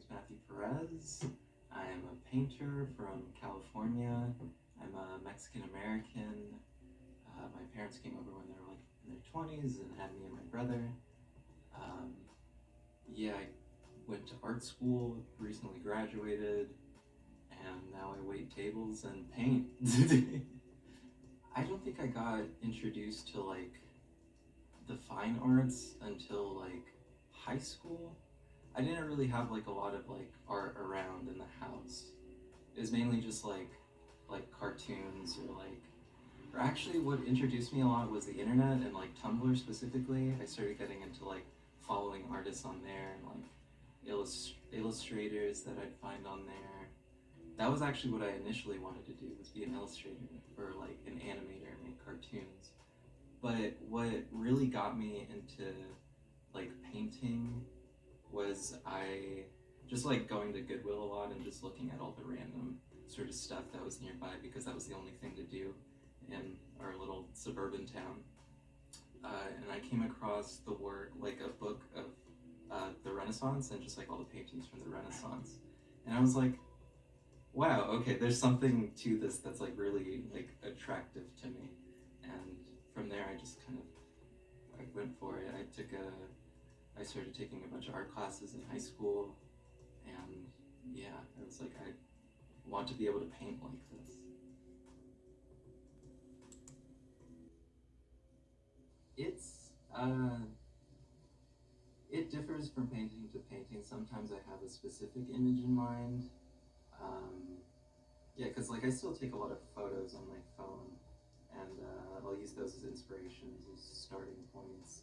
name's Matthew Perez. I am a painter from California. I'm a Mexican-American. My parents came over when they were like in their 20s and had me and my brother. I went to art school, recently graduated, and now I wait tables and paint. I don't think I got introduced to like the fine arts until like high school. I didn't really have like a lot of like art around in the house. It was mainly just like cartoons or actually what introduced me a lot was the internet and like Tumblr specifically. I started getting into like following artists on there and like illustrators that I'd find on there. That was actually what I initially wanted to do, was be an illustrator or like an animator and make cartoons. But what really got me into like painting was I just like going to Goodwill a lot and just looking at all the random sort of stuff that was nearby, because that was the only thing to do in our little suburban town. And I came across the work, like a book of the Renaissance and just like all the paintings from the Renaissance. And I was like, wow, okay, there's something to this that's like really like attractive to me. And from there I just kind of went for it. I started taking a bunch of art classes in high school, and yeah, I was like, I want to be able to paint like this. It differs from painting to painting. Sometimes I have a specific image in mind. Because like I still take a lot of photos on my phone, and I'll use those as inspirations, as starting points.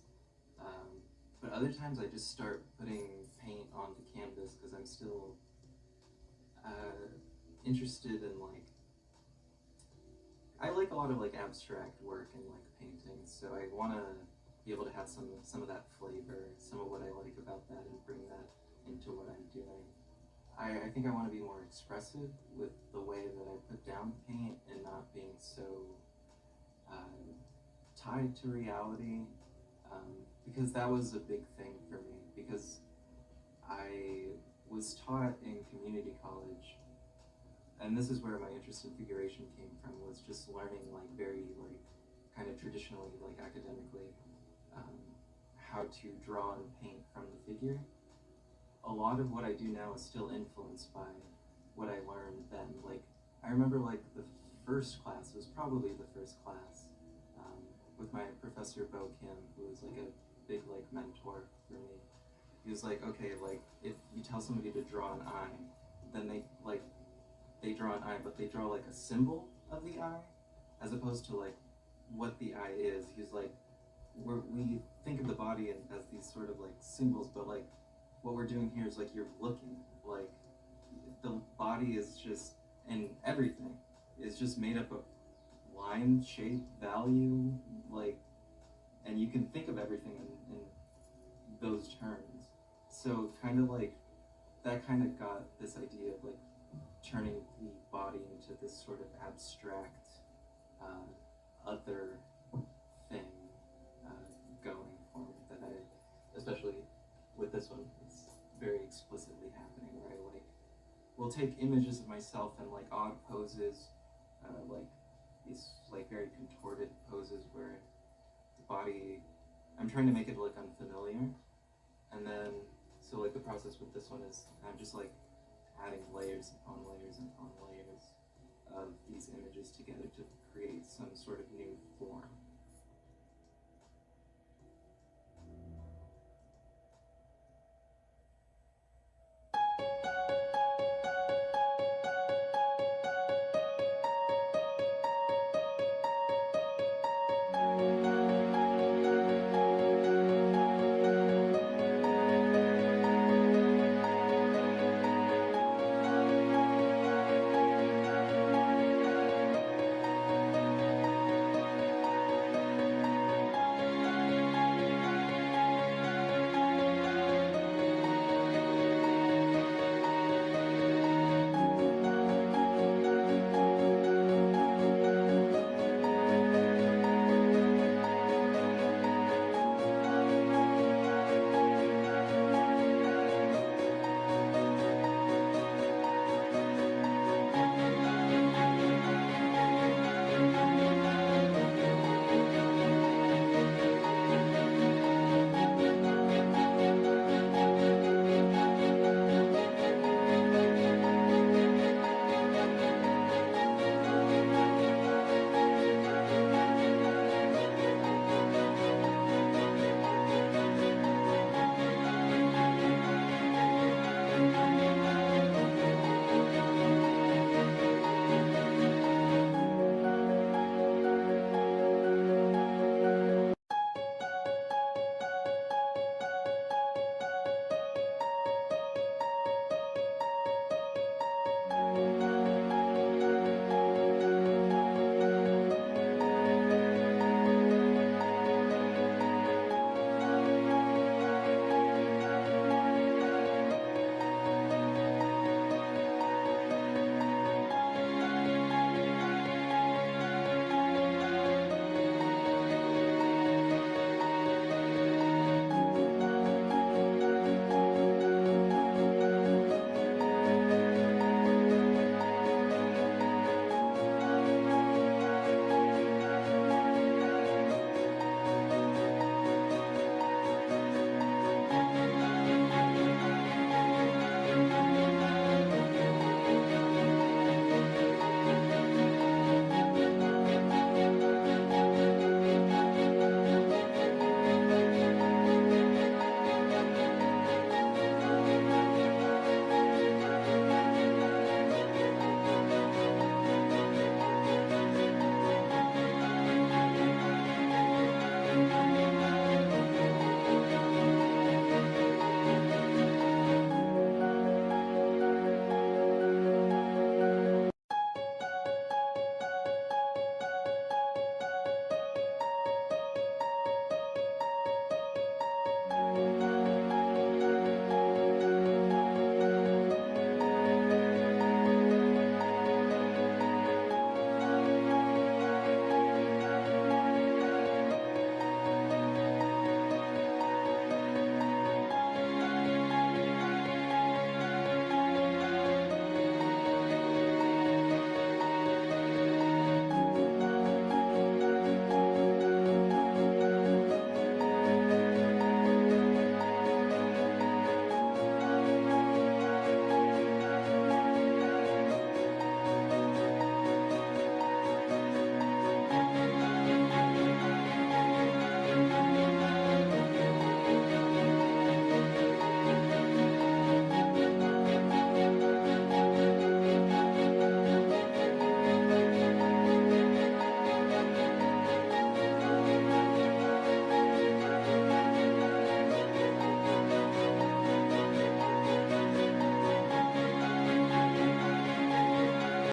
But other times I just start putting paint onto canvas because I'm still interested in like, I like a lot of like abstract work and like painting, so I want to be able to have some of that flavor, some of what I like about that, and bring that into what I'm doing. I think I want to be more expressive with the way that I put down paint and not being so tied to reality, because that was a big thing for me, because I was taught in community college, and this is where my interest in figuration came from, was just learning like very like kind of traditionally, like academically, how to draw and paint from the figure. A lot of what I do now is still influenced by what I learned then. Like, I remember like the first class was probably the first class with my professor Bo Kim, who was like a big like mentor for me. He was like, okay, like if you tell somebody to draw an eye, then they draw an eye, but they draw like a symbol of the eye, as opposed to like what the eye is. He's like, we think of the body as these sort of like symbols, but like what we're doing here is like you're looking, like the body is just, and everything is just made up of line, shape, value, like, and you can think of everything in those terms. So kind of like that kind of got this idea of like turning the body into this sort of abstract other thing going for me, that I, especially with this one, it's very explicitly happening, where I like will take images of myself in like odd poses, like these like very contorted poses where the body, I'm trying to make it look unfamiliar, and then so like the process with this one is I'm just like adding layers upon layers upon layers of these images together to create some sort of new form.